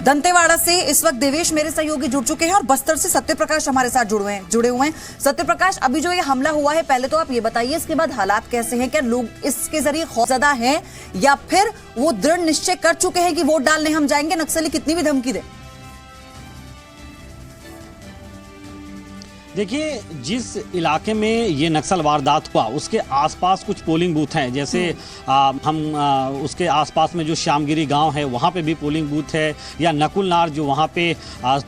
दंतेवाड़ा से इस वक्त देवेश मेरे सहयोगी जुड़ चुके हैं और बस्तर से सत्यप्रकाश हमारे साथ जुड़े हुए हैं। सत्यप्रकाश, अभी जो ये हमला हुआ है, पहले तो आप ये बताइए इसके बाद हालात कैसे हैं? क्या लोग इसके जरिए खौफजदा हैं या फिर वो दृढ़ निश्चय कर चुके हैं कि वोट डालने हम जाएंगे, नक्सली कितनी भी धमकी दे? देखिए, जिस इलाके में ये नक्सल वारदात हुआ उसके आसपास कुछ पोलिंग बूथ हैं, जैसे उसके आसपास में जो श्यामगिरी गांव है वहाँ पे भी पोलिंग बूथ है, या नकुलनार जो वहाँ पे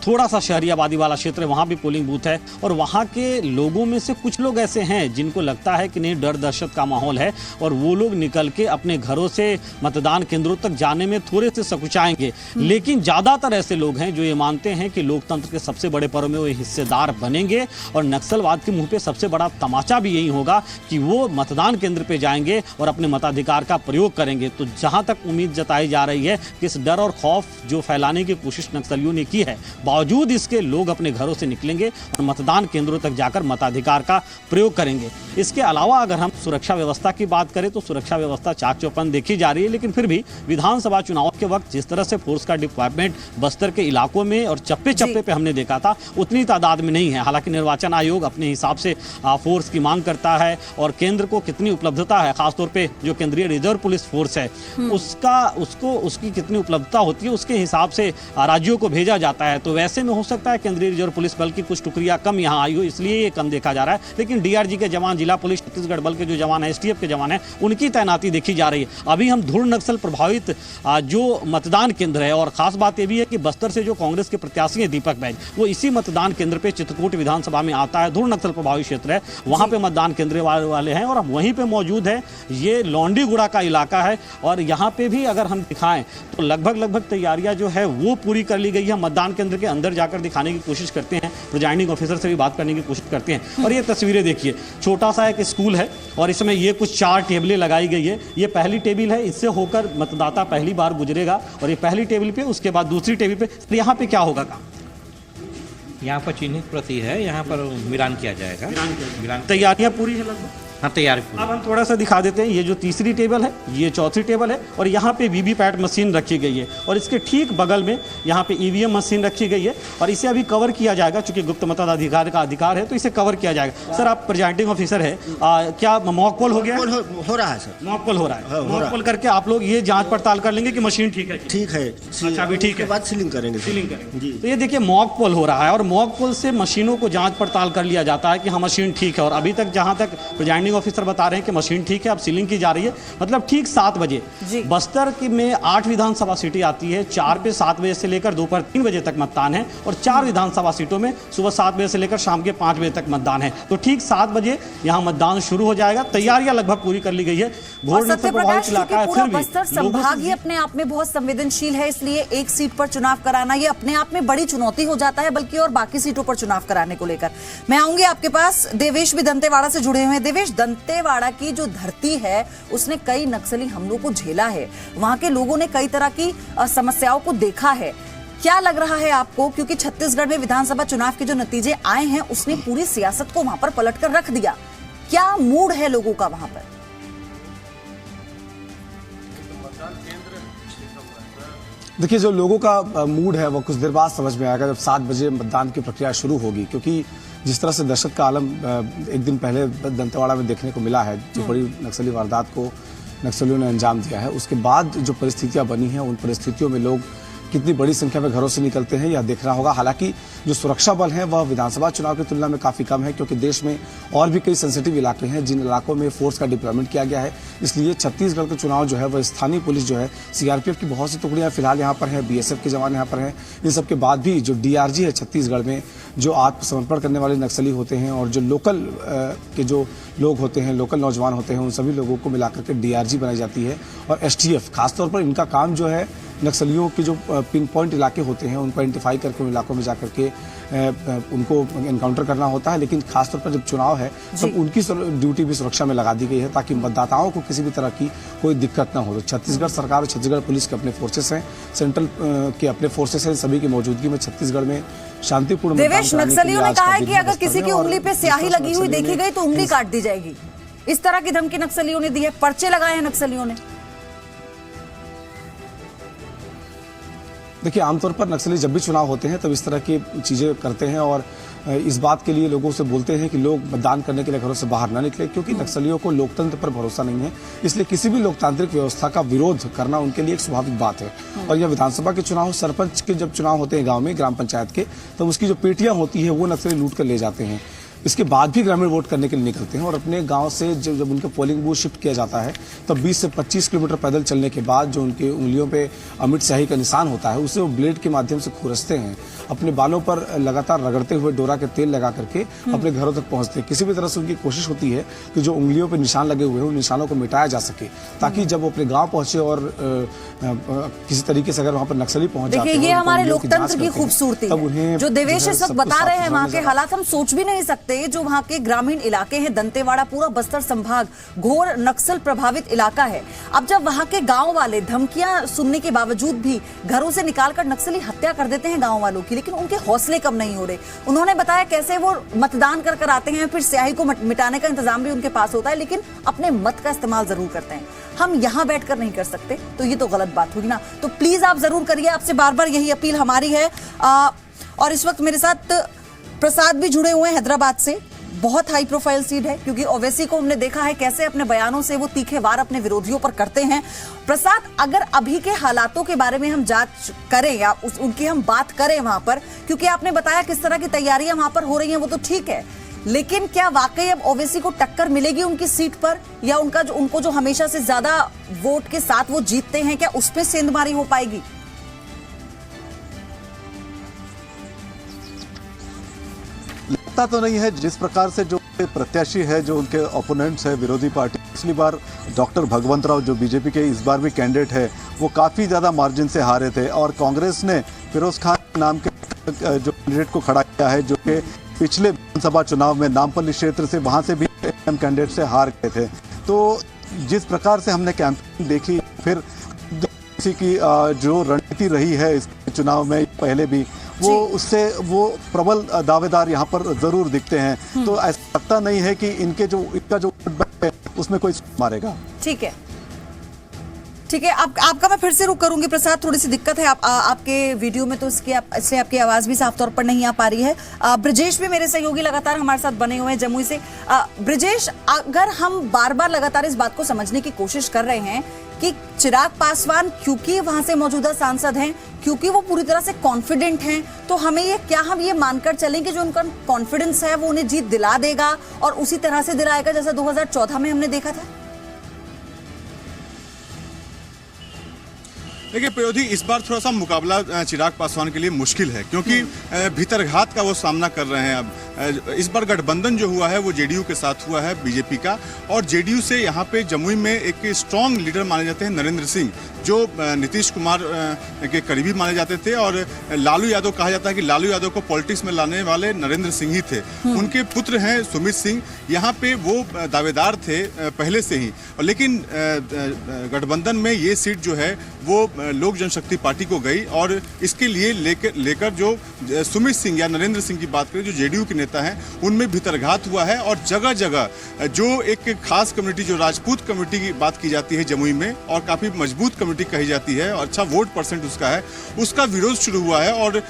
थोड़ा सा शहरी आबादी वाला क्षेत्र है वहाँ भी पोलिंग बूथ है। और वहाँ के लोगों में से कुछ लोग ऐसे हैं जिनको लगता है कि नहीं, डर दहशत का माहौल है और वो लोग निकल के अपने घरों से मतदान केंद्रों तक जाने में थोड़े से सकुचाएंगे। लेकिन ज़्यादातर ऐसे लोग हैं जो ये मानते हैं कि लोकतंत्र के सबसे बड़े पर्व में वो हिस्सेदार बनेंगे और नक्सलवाद के मुंह पे सबसे बड़ा तमाचा भी यही होगा कि वो मतदान केंद्र पे जाएंगे और अपने मताधिकार का प्रयोग करेंगे। तो जहां तक उम्मीद जताई जा रही है कि इस डर और खौफ जो फैलाने की कोशिश नक्सलियों ने की है, बावजूद इसके लोग अपने घरों से निकलेंगे और मतदान केंद्रों तक जाकर मताधिकार का प्रयोग करेंगे। इसके अलावा अगर हम सुरक्षा व्यवस्था की बात करें तो सुरक्षा व्यवस्था चाक चौबंद देखी जा रही है, लेकिन फिर भी विधानसभा चुनाव के वक्त जिस तरह से फोर्स का डिप्लॉयमेंट बस्तर के इलाकों में और चप्पे चप्पे पे हमने देखा था, उतनी तादाद में नहीं है। हालांकि निर्वाचन आयोग अपने हिसाब से फोर्स की मांग करता है और केंद्र को कितनी उपलब्धता है, खासतौर पे जो केंद्रीय रिजर्व पुलिस फोर्स है उसकी कितनी उपलब्धता होती है उसके हिसाब से राज्यों को भेजा जाता है। तो वैसे में हो सकता है केंद्रीय रिजर्व पुलिस बल की कुछ टुकड़ियां कम यहाँ आई हो, इसलिए ये कम देखा जा रहा है। लेकिन डीआरजी के जवान, जिला पुलिस छत्तीसगढ़ बल के जो जवान है, एसटीएफ के जवान है, उनकी तैनाती देखी जा रही है। अभी हम धुर नक्सल प्रभावित जो मतदान केंद्र है, और खास बात यह भी है कि बस्तर से जो कांग्रेस के प्रत्याशी है दीपक बैज, वो इसी मतदान केंद्र पे चित्रकूट विधानसभा में आता है। धुर नक्सल प्रभावित क्षेत्र है, वहां पे मतदान केंद्र वाले हैं और हम वहीं पे मौजूद है। ये लौंडीगुड़ा का इलाका है और यहाँ पे भी अगर हम दिखाएं तो लगभग तैयारियां जो है वो पूरी कर ली गई है। मतदान केंद्र के अंदर जाकर दिखाने की कोशिश करते हैं, प्रिजाइडिंग ऑफिसर से भी बात करने की कोशिश करते हैं। और ये तस्वीरें देखिए, छोटा सा एक स्कूल है और इसमें ये कुछ 4 टेबलें लगाई गई है। ये पहली टेबल है, इससे होकर मतदाता पहली बार गुजरेगा और ये पहली टेबल पे, उसके बाद दूसरी टेबल पे। तो यहाँ पे क्या होगा काम? यहाँ पर चिन्हित प्रति है, यहाँ पर मिलान किया जाएगा। तैयारियां पूरी है लगभग? हाँ, तैयार। अब हम थोड़ा सा दिखा देते हैं। ये जो तीसरी टेबल है, ये चौथी टेबल है और यहाँ पे वीवीपैट मशीन रखी गई है और इसके ठीक बगल में यहाँ पे ईवीएम मशीन रखी गई है और इसे अभी कवर किया जाएगा। चूंकि गुप्त मताधिकार का अधिकार है तो इसे कवर किया जाएगा। सर, आप प्रिजाइडिंग ऑफिसर है, क्या मॉक पोल हो गया? हो रहा है सर, मॉक पोल हो रहा है। मॉक पोल करके आप लोग ये जांच पड़ताल कर लेंगे कि मशीन ठीक है? ठीक है। अच्छा, अभी ठीक है, बाद सीलिंग करेंगे जी। तो ये देखिए, मॉक पोल हो रहा है और मॉक पोल से मशीनों को जांच पड़ताल कर लिया जाता है कि हाँ मशीन ठीक है। और अभी तक जहां तक प्रिजाइडिंग ऑफिसर बता रहे हैं कि मशीन ठीक है, अब सीलिंग की जा रही है। मतलब ठीक 7 बजे बस्तर की में 8 विधानसभा सीटें आती है। 4 पे 7 बजे से लेकर दोपहर 3 बजे तक मतदान है और 4 विधानसभा सीटों में सुबह 7 बजे से लेकर शाम के 5 बजे तक मतदान है। तो ठीक 7 बजे यहाँ मतदान शुरू हो जाएगा। तैयारियां लगभग पूरी कर ली गई है। सत्यप्रकाश, पूरा बस्तर संभाग ही अपने आप में बहुत संवेदनशील है, इसलिए एक सीट पर चुनाव कराना ये अपने आप में बड़ी चुनौती हो जाता है, बल्कि और बाकी सीटों पर चुनाव कराने को लेकर मैं आऊंगी आपके पास। देवेश भी दंतेवाड़ा से जुड़े हुए हैं। देवेश, दंतेवाड़ा की जो धरती है उसने कई नक्सली हमलों को झेला है, वहां के लोगों ने कई तरह की समस्याओं को देखा है। क्या लग रहा है आपको, क्योंकि छत्तीसगढ़ में विधानसभा चुनाव के जो नतीजे आए हैं उसने पूरी सियासत को वहां पर पलट कर रख दिया, क्या मूड है लोगों का वहां पर? देखिए, जो लोगों का मूड है वो कुछ देर बाद समझ में आएगा जब 7 बजे मतदान की प्रक्रिया शुरू होगी। क्योंकि जिस तरह से दहशत का आलम एक दिन पहले दंतेवाड़ा में देखने को मिला है, जो बड़ी नक्सली वारदात को नक्सलियों ने अंजाम दिया है, उसके बाद जो परिस्थितियां बनी हैं, उन परिस्थितियों में लोग कितनी बड़ी संख्या में घरों से निकलते हैं यह देखना होगा। हालांकि जो सुरक्षा बल है वह विधानसभा चुनाव की तुलना में काफ़ी कम है, क्योंकि देश में और भी कई सेंसिटिव इलाके हैं जिन इलाकों में फोर्स का डिप्लॉयमेंट किया गया है। इसलिए छत्तीसगढ़ का चुनाव जो है वह स्थानीय पुलिस जो है, सीआरपीएफ की बहुत सी टुकड़ियां फिलहाल यहाँ पर हैं, बीएसएफ के जवान यहाँ पर हैं। इन सब के बाद भी जो डीआरजी है छत्तीसगढ़ में, जो आत्मसमर्पण करने वाले नक्सली होते हैं और जो लोकल के जो लोग होते हैं, लोकल नौजवान होते हैं, उन सभी लोगों को मिलाकर के डीआरजी बनाई जाती है। और एसटीएफ खासतौर पर इनका काम जो है नक्सलियों के जो पिन पॉइंट इलाके होते हैं उनको आइडेंटिफाई करके उन इलाकों में जाकर के उनको एनकाउंटर करना होता है। लेकिन खासतौर पर जब चुनाव है तब उनकी ड्यूटी भी सुरक्षा में लगा दी गई है ताकि मतदाताओं को किसी भी तरह की कोई दिक्कत ना हो। तो छत्तीसगढ़ सरकार और छत्तीसगढ़ पुलिस के अपने फोर्सेस हैं, सेंट्रल के अपने फोर्सेस हैं, सभी की मौजूदगी में छत्तीसगढ़ में शांतिपूर्ण। देवेश, नक्सलियों ने कहा है कि अगर किसी की उंगली पे स्याही लगी हुई देखी गई तो उंगली काट दी जाएगी, इस तरह की धमकी नक्सलियों ने दी है, पर्चे लगाए हैं नक्सलियों ने। देखिए, आमतौर पर नक्सली जब भी चुनाव होते हैं तब इस तरह की चीज़ें करते हैं और इस बात के लिए लोगों से बोलते हैं कि लोग मतदान करने के लिए घरों से बाहर ना निकले, क्योंकि नक्सलियों को लोकतंत्र पर भरोसा नहीं है। इसलिए किसी भी लोकतांत्रिक व्यवस्था का विरोध करना उनके लिए एक स्वाभाविक बात है। और यह विधानसभा के चुनाव, सरपंच के जब चुनाव होते हैं गाँव में, ग्राम पंचायत के, तब उसकी जो पेटियां होती है वो नक्सली लूट कर ले जाते हैं। इसके बाद भी ग्रामीण वोट करने के लिए निकलते हैं और अपने गांव से जब उनका पोलिंग बूथ शिफ्ट किया जाता है तब 20 से 25 किलोमीटर पैदल चलने के बाद जो उनके उंगलियों पे अमिट स्याही का निशान होता है उसे वो ब्लेड के माध्यम से खुरसते हैं, अपने बालों पर लगातार रगड़ते हुए डोरा के तेल लगा करके अपने घरों तक पहुंचते हैं। किसी भी तरह से उनकी कोशिश होती है कि जो उंगलियों पर निशान लगे हुए हैं उन निशानों को मिटाया जा सके, ताकि जब वो अपने गाँव पहुंचे और किसी तरीके से अगर वहाँ पर नक्सली पहुंच जाते हैं, ये हमारे लोकतंत्र की खूबसूरती है। जो देवेश इस वक्त बता रहे हैं, वहाँ के हालात हम सोच भी नहीं सकते। जो वहाँ के ग्रामीण इलाके हैं, दंतेवाड़ा, पूरा बस्तर संभाग घोर नक्सल प्रभावित इलाका है। अब जब वहां के गांव वाले धमकियां सुनने के बावजूद भी घरों से निकालकर नक्सली हत्या कर देते हैं गांव वालों की, लेकिन उनके हौसले कम नहीं हो रहे। उन्होंने बताया कैसे वो मतदान कर आते हैं, फिर स्याही को मिटाने का इंतजाम भी उनके पास होता है, लेकिन अपने मत का इस्तेमाल जरूर करते हैं। हम यहां बैठकर नहीं कर सकते, तो ये तो गलत बात होगी ना। तो प्लीज आप जरूर करिए, आपसे बार बार यही अपील हमारी है। और इस वक्त मेरे साथ प्रसाद भी जुड़े हुए हैं हैदराबाद से। बहुत हाई प्रोफाइल सीट है, क्योंकि ओवैसी को हमने देखा है कैसे अपने बयानों से वो तीखे वार अपने विरोधियों पर करते हैं। प्रसाद, अगर अभी के हालातों के बारे में हम जांच करें या उनकी हम बात करें वहां पर, क्योंकि आपने बताया किस तरह की तैयारियां वहां पर हो रही हैं, वो तो ठीक है, लेकिन क्या वाकई अब ओवैसी को टक्कर मिलेगी उनकी सीट पर, या उनको जो हमेशा से ज्यादा वोट के साथ वो जीतते हैं, क्या उस पर सेंधमारी हो पाएगी? तो नहीं है जिस प्रकार से जो प्रत्याशी है, जो उनके ओपोनेंट्स है विरोधी पार्टी, पिछली बार डॉक्टर भगवंत राव जो बीजेपी के इस बार भी कैंडिडेट है, वो काफ़ी ज़्यादा मार्जिन से हारे थे और कांग्रेस ने फिरोज खान नाम के जो कैंडिडेट को खड़ा किया है, जो कि पिछले विधानसभा चुनाव में नामपल्ली क्षेत्र से वहाँ से भी कैंडिडेट से हार गए थे। तो जिस प्रकार से हमने कैंपेन देखी, फिर किसी की जो रणनीति रही है इस चुनाव में पहले भी, वो उससे वो प्रबल दावेदार यहाँ पर जरूर दिखते हैं। तो ऐसा लगता नहीं है कि इनका जो है उसमें कोई मारेगा। ठीक है, आपका मैं फिर से रुक करूंगी प्रसाद, थोड़ी सी दिक्कत है आपके वीडियो में, तो इससे आपकी आवाज भी साफ तौर पर नहीं आ पा रही है। ब्रिजेश भी मेरे सहयोगी लगातार हमारे साथ बने हुए हैं जमुई से। ब्रिजेश, अगर हम बार बार लगातार इस बात को समझने की कोशिश कर रहे हैं कि चिराग पासवान क्योंकि वहां से मौजूदा सांसद हैं, क्योंकि वो पूरी तरह से कॉन्फिडेंट हैं, तो हम ये मानकर चलें कि जो उनका कॉन्फिडेंस है वो उन्हें जीत दिला देगा और उसी तरह से दिलाएगा जैसा 2014 में हमने देखा था? देखिए प्रयोधी, इस बार थोड़ा सा मुकाबला चिराग पासवान के लिए मुश्किल है, क्योंकि भीतरघात का वो सामना कर रहे हैं। अब इस बार गठबंधन जो हुआ है वो जेडीयू के साथ हुआ है, बीजेपी का, और जेडीयू से यहाँ पे जमुई में एक स्ट्रॉन्ग लीडर माने जाते हैं नरेंद्र सिंह, जो नीतीश कुमार के करीबी माने जाते थे, और लालू यादव कहा जाता है कि लालू यादव को पॉलिटिक्स में लाने वाले नरेंद्र सिंह ही थे। उनके पुत्र हैं सुमित सिंह, यहाँ पे वो दावेदार थे पहले से ही, लेकिन गठबंधन में ये सीट जो है वो लोक जनशक्ति पार्टी को गई, और इसके लिए लेकर जो सुमित सिंह या नरेंद्र सिंह की बात करें, जो जेडीयू के नेता हैं, उनमें भीतरघात हुआ है। और जगह जगह जो एक खास कम्युनिटी, जो राजपूत कम्युनिटी की बात की जाती है जमुई में, और काफ़ी मजबूत कम्युनिटी कही जाती है और अच्छा वोट परसेंट उसका है, उसका विरोध शुरू हुआ है। और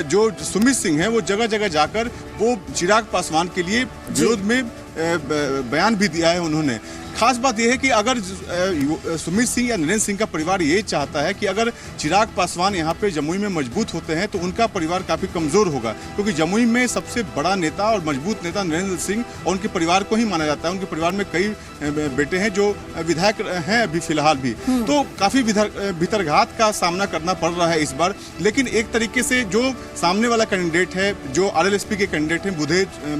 जो सुमित सिंह हैं वो जगह जगह जाकर वो चिराग पासवान के लिए विरोध में बयान भी दिया है उन्होंने। खास बात यह है कि अगर सुमित सिंह या नरेंद्र सिंह का परिवार ये चाहता है कि अगर चिराग पासवान यहाँ पे जमुई में मजबूत होते हैं तो उनका परिवार काफ़ी कमज़ोर होगा, क्योंकि जमुई में सबसे बड़ा नेता और मजबूत नेता नरेंद्र सिंह और उनके परिवार को ही माना जाता है। उनके परिवार में कई बेटे हैं जो विधायक हैं अभी फिलहाल भी, तो काफ़ी भीतरघात का सामना करना पड़ रहा है इस बार। लेकिन एक तरीके से जो सामने वाला कैंडिडेट है, जो RLSP के कैंडिडेट हैं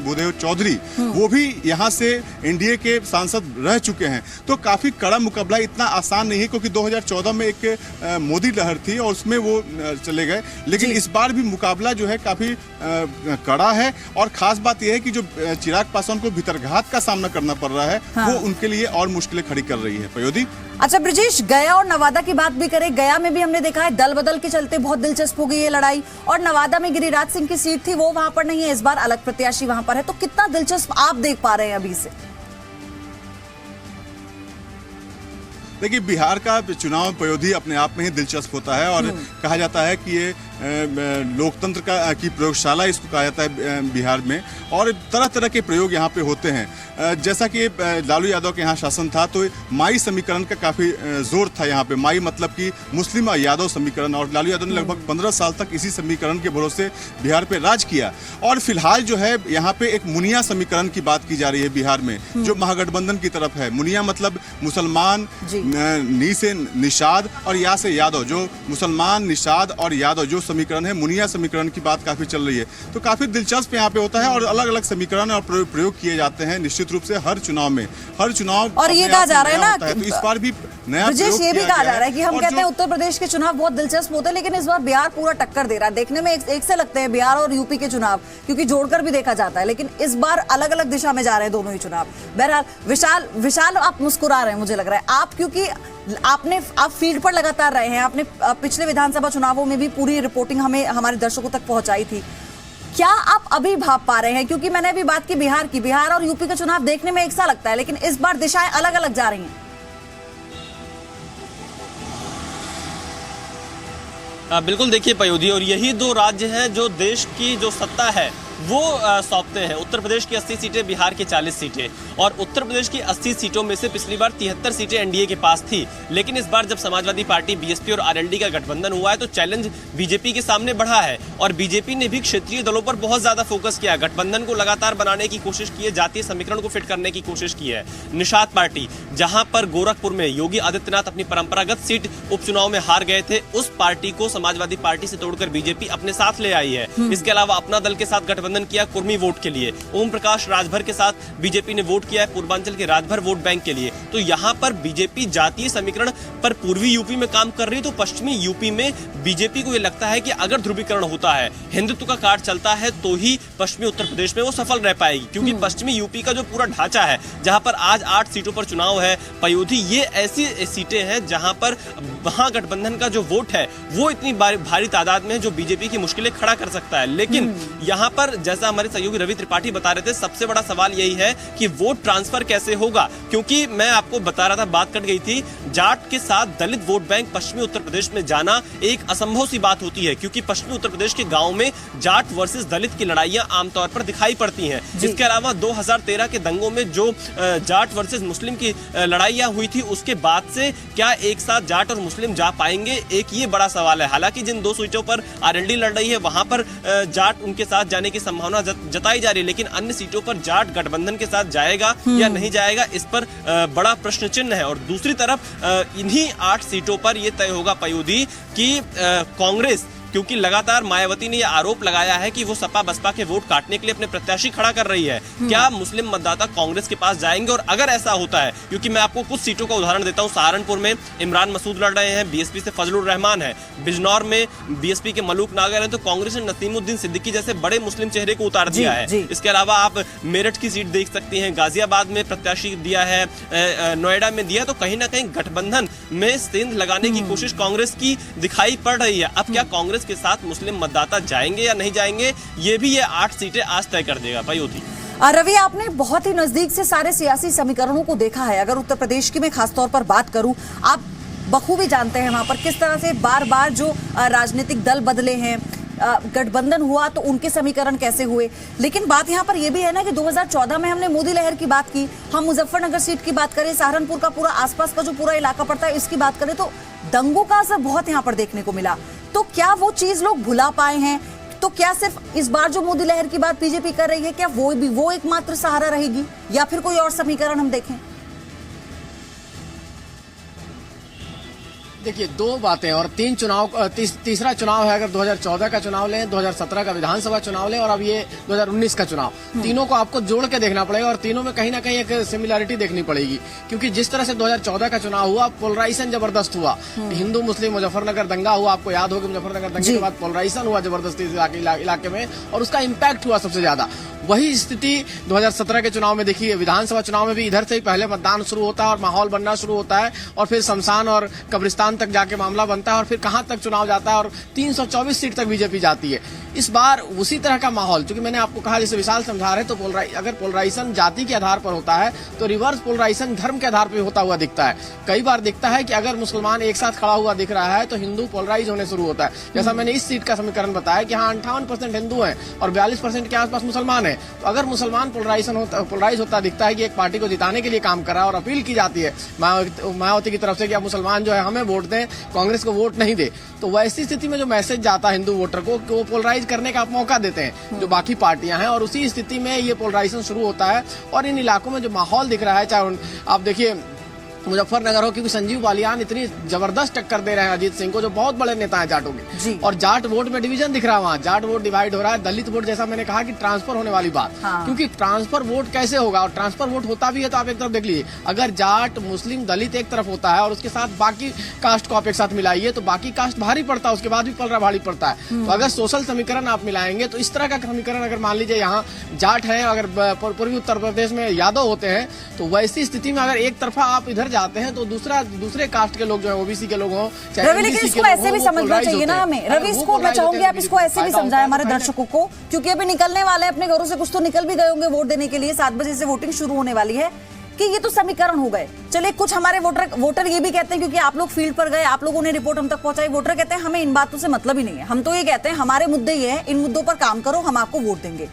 बुधेव चौधरी, वो भी यहाँ से एनडीए के सांसद रह चुके हैं, तो काफी कड़ा मुकाबला, इतना आसान नहीं है, क्योंकि 2014 में एक मोदी लहर थी और उसमें वो चले गए। लेकिन इस बार भी मुकाबला जो है काफी कड़ा है, और खास बात यह है कि जो चिराग पासवान को भीतरघात का सामना करना पड़ रहा है, वो उनके लिए और मुश्किलें खड़ी कर रही है। प्रयोदी, अच्छा ब्रिजेश, गया और नवादा की बात भी करें। गया में भी हमने देखा है दल बदल के चलते बहुत दिलचस्प हो गई है लड़ाई, और नवादा में गिरिराज सिंह की सीट थी, वो वहां पर नहीं है, इस बार अलग प्रत्याशी वहां पर है। तो कितना दिलचस्प आप देख पा रहे हैं अभी से? देखिए, बिहार का चुनाव पयोधी अपने आप में ही दिलचस्प होता है और कहा जाता है कि ये लोकतंत्र की प्रयोगशाला इसको कहा जाता है बिहार में, और तरह तरह के प्रयोग यहाँ पे होते हैं। जैसा कि लालू यादव के यहाँ शासन था तो माई समीकरण का काफ़ी जोर था यहाँ पे। माई मतलब कि मुस्लिम और यादव समीकरण, और लालू यादव ने लगभग 15 साल तक इसी समीकरण के भरोसे बिहार पे राज किया। और फिलहाल जो है यहाँ पे एक मुनिया समीकरण की बात की जा रही है बिहार में, जो महागठबंधन की तरफ है। मुनिया मतलब मुसलमान, नी से निषाद और या से यादव, जो मुसलमान, निषाद और यादव जो समीकरण है, मुनिया समीकरण की बात काफी चल रही है। तो काफी दिलचस्प यहाँ पे होता है और अलग अलग समीकरण और प्रयोग किए जाते हैं निश्चित रूप से हर चुनाव में। हर चुनाव और ये कहा जा रहा है ना, तो इस बार भी नया ब्रजेश, ये भी कहा जा रहा है कि हम कहते हैं उत्तर प्रदेश के चुनाव बहुत दिलचस्प होते हैं, लेकिन इस बार बिहार पूरा टक्कर दे रहा है। देखने में एक से लगते हैं बिहार और यूपी के चुनाव, क्योंकि जोड़कर भी देखा जाता है, लेकिन इस बार अलग अलग दिशा में जा रहे हैं दोनों ही चुनाव। बहरहाल विशाल आप मुस्कुरा रहे हैं, मुझे लग रहा है आप, क्योंकि आप फील्ड पर लगातार रहे हैं, आपने पिछले विधानसभा चुनावों में भी पूरी रिपोर्टिंग हमें हमारे दर्शकों तक पहुंचाई थी। क्या आप अभी भाप पा रहे हैं, क्योंकि मैंने अभी बात की बिहार और यूपी का चुनाव देखने में एक सा लगता है, लेकिन इस बार दिशाएं अलग अलग जा रही हैं। बिल्कुल, देखिए पयोधी, और यही दो राज्य हैं जो देश की जो सत्ता है वो सौंपते हैं। उत्तर प्रदेश की 80 सीटें, बिहार की 40 सीटें, और उत्तर प्रदेश की 80 सीटों में से पिछली बार 73 सीटें एनडीए के पास थी, लेकिन इस बार जब समाजवादी पार्टी, बीएसपी और आरएलडी का गठबंधन हुआ है तो चैलेंज बीजेपी के सामने बढ़ा है, और बीजेपी ने भी क्षेत्रीय दलों पर बहुत ज्यादा फोकस किया, गठबंधन को लगातार बनाने की कोशिश की है, जातीय समीकरण को फिट करने की कोशिश की है। निषाद पार्टी, जहां पर गोरखपुर में योगी आदित्यनाथ अपनी परंपरागत सीट उपचुनाव में हार गए थे, उस पार्टी को समाजवादी पार्टी से तोड़कर बीजेपी अपने साथ ले आई है। इसके अलावा अपना दल के साथ गठबंधन किया कुर्मी वोट के लिए, ओम प्रकाश राजभर के साथ बीजेपी ने वोट किया है पूर्वांचल के राजभर वोट बैंक के लिए। तो यहां पर बीजेपी जातीय समीकरण पर पूर्वी यूपी में काम कर रही है, तो पश्चिमी यूपी में बीजेपी को यह लगता है कि अगर ध्रुवीकरण होता है, हिंदुत्व का कार्ड चलता है, तो ही पश्चिमी उत्तर प्रदेश में वो सफल रह पाएगी, क्योंकि पश्चिमी यूपी का जो पूरा ढांचा है, जहां पर आज 8 सीटों पर चुनाव है पयोधी, ये ऐसी सीटें हैं जहां पर वहां गठबंधन का जो वोट है वो इतनी भारी तादाद में है जो बीजेपी की मुश्किलें खड़ा कर सकता है। लेकिन यहां पर जैसा हमारे सहयोगी रवि त्रिपाठी बता रहे थे, सबसे बड़ा सवाल यही है कि वोट ट्रांसफर कैसे होगा, क्योंकि मैं आपको बता रहा था, बात कट गई थी, जाट के साथ दलित वोट बैंक पश्चिमी उत्तर प्रदेश में जाना एक असंभव सी बात होती है, क्योंकि पश्चिमी उत्तर प्रदेश के गांव में जाट वर्सेस दलित की लड़ाइयां आमतौर पर दिखाई पड़ती हैं। इसके अलावा 2013 के दंगों में जो जाट वर्सेस मुस्लिम की लड़ाइयां हुई थी, उसके बाद से क्या एक साथ जाट और मुस्लिम जा पाएंगे, एक ये बड़ा सवाल है। हालांकि जिन 2 सीटों पर आरएलडी लड़ रही है वहां पर जाट उनके साथ जाने की संभावना जताई जा रही है, लेकिन अन्य सीटों पर जाट गठबंधन के साथ जाएगा या नहीं जाएगा, इस पर बड़ा प्रश्न चिन्ह है। और दूसरी तरफ इन्हीं 8 सीटों पर यह तय होगा पयोधी कि कांग्रेस, क्योंकि लगातार मायावती ने यह आरोप लगाया है कि वो सपा बसपा के वोट काटने के लिए अपने प्रत्याशी खड़ा कर रही है, क्या मुस्लिम मतदाता कांग्रेस के पास जाएंगे? और अगर ऐसा होता है, क्योंकि मैं आपको कुछ सीटों का उदाहरण देता हूं, सहारनपुर में इमरान मसूद लड़ रहे हैं, बीएसपी से फजलुर रहमान है, बिजनौर में बीएसपी के मलूक नागर हैं, तो कांग्रेस ने नसीमुद्दीन सिद्दीकी जैसे बड़े मुस्लिम चेहरे को उतार दिया है। इसके अलावा आप मेरठ की सीट देख सकती हैं, गाजियाबाद में प्रत्याशी दिया है, नोएडा में दिया, तो कहीं ना कहीं गठबंधन में सेंध लगाने की कोशिश कांग्रेस की दिखाई पड़ रही है। अब क्या कांग्रेस के साथ मुस्लिम मतदाता जाएंगे या नहीं जाएंगे, ये भी ये 8 सीटें आज तय कर देगा पयोधी। रवि, आपने बहुत ही नजदीक से सारे सियासी समीकरणों को देखा है। अगर उत्तर प्रदेश की मैं खासतौर पर बात करूं, आप बखूबी जानते हैं वहां पर किस तरह से बार बार जो राजनीतिक दल बदले हैं, गठबंधन हुआ तो उनके समीकरण कैसे हुए। लेकिन बात यहाँ पर यह भी है ना कि 2014 में हमने मोदी लहर की बात की, हम मुजफ्फरनगर सीट की बात करें, सहारनपुर का पूरा आसपास का जो पूरा इलाका पड़ता है इसकी बात करें, तो दंगों का असर बहुत यहाँ पर देखने को मिला। तो क्या वो चीज लोग भुला पाए हैं? तो क्या सिर्फ इस बार जो मोदी लहर की बात बीजेपी कर रही है, क्या वो एकमात्र सहारा रहेगी, या फिर कोई और समीकरण हम देखें? देखिए, 2 बातें और 3 चुनाव, तीसरा चुनाव है। अगर 2014 का चुनाव लें, 2017 का विधानसभा चुनाव लें और अब ये 2019 का चुनाव, तीनों को आपको जोड़ के देखना पड़ेगा और तीनों में कहीं ना कहीं एक सिमिलरिटी देखनी पड़ेगी, क्योंकि जिस तरह से 2014 का चुनाव हुआ, पोलराइजेशन जबरदस्त हुआ, हिंदू मुस्लिम मुजफ्फरनगर दंगा हुआ, आपको याद होगा मुजफ्फरनगर दंगे के बाद पोलराइजेशन हुआ जबरदस्ती इलाके में, और उसका इम्पैक्ट हुआ सबसे ज्यादा। वही स्थिति 2017 के चुनाव में देखिए, विधानसभा चुनाव में भी इधर से ही पहले मतदान शुरू होता है और माहौल बनना शुरू होता है और फिर शमशान और कब्रिस्तान तक जाके मामला बनता है और फिर कहां तक चुनाव जाता है और 324 सीट तक बीजेपी जाती है। इस बार उसी तरह का माहौल, क्योंकि मैंने आपको कहा जैसे विशाल समझा रहे, तो अगर पोलराइजेशन जाति के आधार पर होता है तो रिवर्स पोलराइजेशन धर्म के आधार पर होता हुआ दिखता है। कई बार दिखता है कि अगर मुसलमान एक साथ खड़ा हुआ दिख रहा है तो हिंदू पोलराइज होने शुरू होता है। जैसा मैंने इस सीट का समीकरण बताया कि हाँ 58% हिंदू हैं और 42% के आसपास मुसलमान हैं। तो अगर मुसलमान पोलराइज होता दिखता है कि एक पार्टी को जिताने के लिए काम कर रहा है और अपील की जाती है मायावती की तरफ से कि अब मुसलमान जो है हमें वोट दें, कांग्रेस को वोट नहीं दे, तो वैसी स्थिति में जो मैसेज जाता है हिंदू वोटर को कि वो पोलराइज करने का आप मौका देते हैं जो बाकी पार्टियां हैं, और उसी स्थिति में ये पोलराइजेशन शुरू होता है। और इन इलाकों में जो माहौल दिख रहा है, चाहे आप देखिए मुजफ्फरनगर हो, क्योंकि संजीव बालियान इतनी जबरदस्त टक्कर दे रहे हैं अजीत सिंह को, जो बहुत बड़े नेता हैं जाटों के, और जाट वोट में डिवीजन दिख रहा है, वहाँ जाट वोट डिवाइड हो रहा है। दलित वोट, जैसा मैंने कहा कि ट्रांसफर होने वाली बात, क्योंकि ट्रांसफर वोट कैसे होगा, और ट्रांसफर वोट होता भी है तो आप एक तरफ देख लीजिए, अगर जाट मुस्लिम दलित एक तरफ होता है और उसके साथ बाकी कास्ट को आप एक साथ मिलाइए तो बाकी कास्ट भारी पड़ता है, उसके बाद भी पलड़ा भारी पड़ता है। तो अगर सोशल समीकरण आप मिलाएंगे तो इस तरह का समीकरण, अगर मान लीजिए यहाँ जाट है, अगर पूर्वी उत्तर प्रदेश में यादव होते हैं, तो वैसी स्थिति में अगर एक तरफा आप इधर जाते हैं तो दूसरे कास्ट के लोग जो है, ओबीसी के लोग हों, रवि, लेकिन इसको ऐसे भी समझना चाहिए ना हमें। रवि, इसको मैं चाहूंगी आप इसको ऐसे भी समझाएं हमारे दर्शकों को, क्योंकि अभी निकलने वाले हैं अपने घरों से, कुछ तो निकल भी गए होंगे वोट देने के लिए, 7 बजे से वोटिंग शुरू होने वाली है, कि ये तो समीकरण हो गए। चलिए, कुछ हमारे वोटर ये भी कहते हैं, क्योंकि आप लोग फील्ड पर गए, आप लोगों ने रिपोर्ट हम तक पहुंचाई, वोटर कहते हैं हमें इन बातों से मतलब ही नहीं है, हम तो ये कहते हैं हमारे मुद्दे ये हैं, इन मुद्दों पर काम करो, हम आपको वोट देंगे।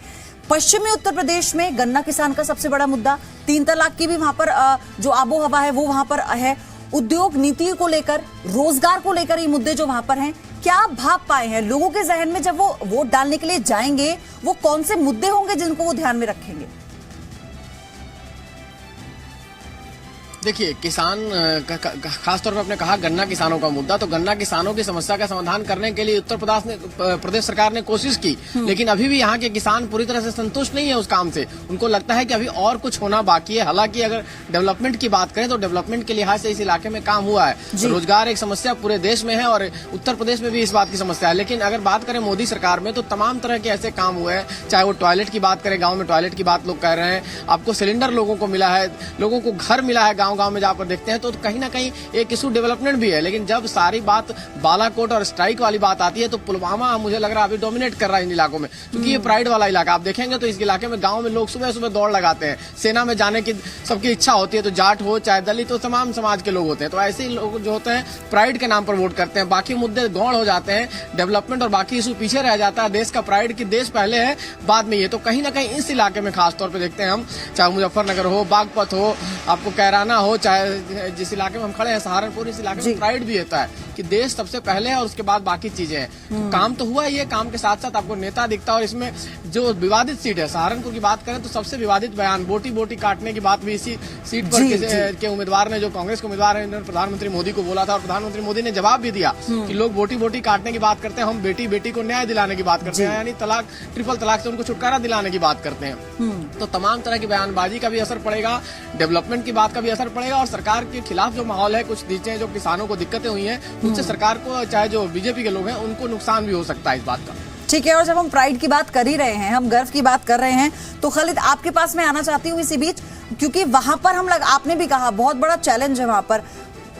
पश्चिमी उत्तर प्रदेश में गन्ना किसान का सबसे बड़ा मुद्दा, 3 तलाक की भी वहां पर जो आबो हवा है वो वहां पर है, उद्योग नीति को लेकर, रोजगार को लेकर ये मुद्दे जो वहां पर हैं, क्या आप भाप पाए हैं लोगों के जहन में जब वो वोट डालने के लिए जाएंगे, वो कौन से मुद्दे होंगे जिनको वो ध्यान में रखेंगे? देखिए, किसान खासतौर पर आपने कहा गन्ना किसानों का मुद्दा, तो गन्ना किसानों की समस्या का समाधान करने के लिए उत्तर प्रदेश सरकार ने कोशिश की, लेकिन अभी भी यहाँ के किसान पूरी तरह से संतुष्ट नहीं है उस काम से। उनको लगता है कि अभी और कुछ होना बाकी है। हालांकि अगर डेवलपमेंट की बात करें तो डेवलपमेंट के लिहाज से इस इलाके में काम हुआ है, रोजगार एक समस्या पूरे देश में है और उत्तर प्रदेश में भी इस बात की समस्या है। लेकिन अगर बात करें मोदी सरकार में, तो तमाम तरह के ऐसे काम हुए हैं, चाहे वो टॉयलेट की बात करें, गाँव में टॉयलेट की बात लोग कह रहे हैं, आपको सिलेंडर लोगों को मिला है, लोगों को घर मिला है, गाँव में जाकर देखते हैं तो कहीं ना कहीं एक इशू डेवलपमेंट भी है। लेकिन जब सारी बात बालाकोट और स्ट्राइक वाली बात आती है तो पुलवामा मुझे लग रहा है अभी डोमिनेट कर रहा है इन इलाकों में, क्योंकि ये प्राइड वाला इलाका। आप देखेंगे तो इस इलाके में गांव में लोग सुबह सुबह दौड़ लगाते हैं, सेना में जाने की सबकी इच्छा होती है, तो जाट हो चाहे दलित हो, तमाम समाज के लोग होते हैं। तो ऐसे ही लोग जो होते हैं प्राइड के नाम पर वोट करते हैं, बाकी मुद्दे गौण हो जाते हैं, डेवलपमेंट और बाकी इशू पीछे रह जाता है। देश का प्राइड की देश पहले है, बाद में ये। तो कहीं ना कहीं इस इलाके में खासतौर पर देखते हैं हम, चाहे मुजफ्फरनगर हो, बागपत हो, आपको कैराना हो, चाहे जिस इलाके में हम खड़े हैं सहारनपुर, इस इलाके में प्राइड भी होता है कि देश सबसे पहले है और उसके बाद बाकी चीजें हैं। तो काम तो हुआ, ये काम के साथ साथ आपको नेता दिखता है। और इसमें जो विवादित सीट है सहारनपुर की बात करें तो सबसे विवादित बयान बोटी बोटी काटने की बात भी इसी सीट पर के उम्मीदवार ने, जो कांग्रेस के उम्मीदवार है, प्रधानमंत्री मोदी को बोला था और प्रधानमंत्री मोदी ने जवाब भी दिया कि लोग बोटी बोटी काटने की बात करते हैं, हम बेटी बेटी को न्याय दिलाने की बात करते हैं, यानी तलाक, ट्रिपल तलाक से उनको छुटकारा दिलाने की बात करते हैं। तो तमाम तरह की बयानबाजी का भी असर पड़ेगा, डेवलपमेंट की बात का भी असर पड़ेगा, और सरकार के खिलाफ जो माहौल है, कुछ चीजें जो किसानों को दिक्कतें हुई हैं, उनसे सरकार को, चाहे जो बीजेपी के लोग हैं, उनको नुकसान भी हो सकता है इस बात का। ठीक है, और जब हम प्राइड की बात कर ही रहे हैं, हम गर्व की बात कर रहे हैं, तो खालिद आपके पास मैं आना चाहती हूँ इसी बीच, क्योंकि वहां पर आपने भी कहा बहुत बड़ा चैलेंज है वहां पर।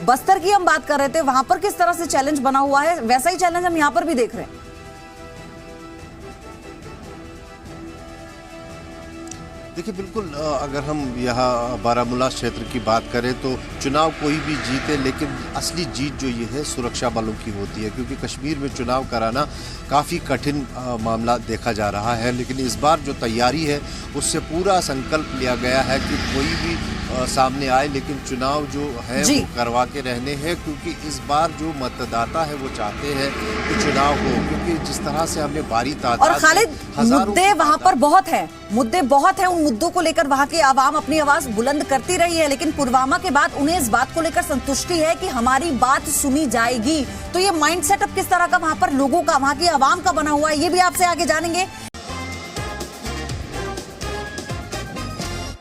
बस्तर की हम बात कर रहे थे, वहां पर किस तरह से चैलेंज बना हुआ है, वैसा ही चैलेंज हम यहाँ पर भी देख रहे हैं। देखिए, बिल्कुल अगर हम यहाँ बारामूला क्षेत्र की बात करें तो चुनाव कोई भी जीते, लेकिन असली जीत जो ये है सुरक्षा बलों की होती है, क्योंकि कश्मीर में चुनाव कराना काफ़ी कठिन मामला देखा जा रहा है। लेकिन इस बार जो तैयारी है उससे पूरा संकल्प लिया गया है कि कोई भी सामने आए, लेकिन चुनाव जो है वो करवा के रहने हैं, क्योंकि इस बार जो मतदाता है वो चाहते हैं कि चुनाव हो, क्योंकि जिस तरह से हमने भारी तादाद और खालिद मुद्दे वहां पर बहुत हैं, मुद्दे बहुत हैं, उन मुद्दों को लेकर वहां की आवाम अपनी आवाज बुलंद करती रही है, लेकिन पुलवामा के बाद उन्हें इस बात को लेकर संतुष्टि है कि हमारी बात सुनी जाएगी। तो ये माइंडसेट अब किस तरह का वहां पर लोगों का, वहां की आवाम का बना हुआ है, ये भी आपसे आगे जानेंगे।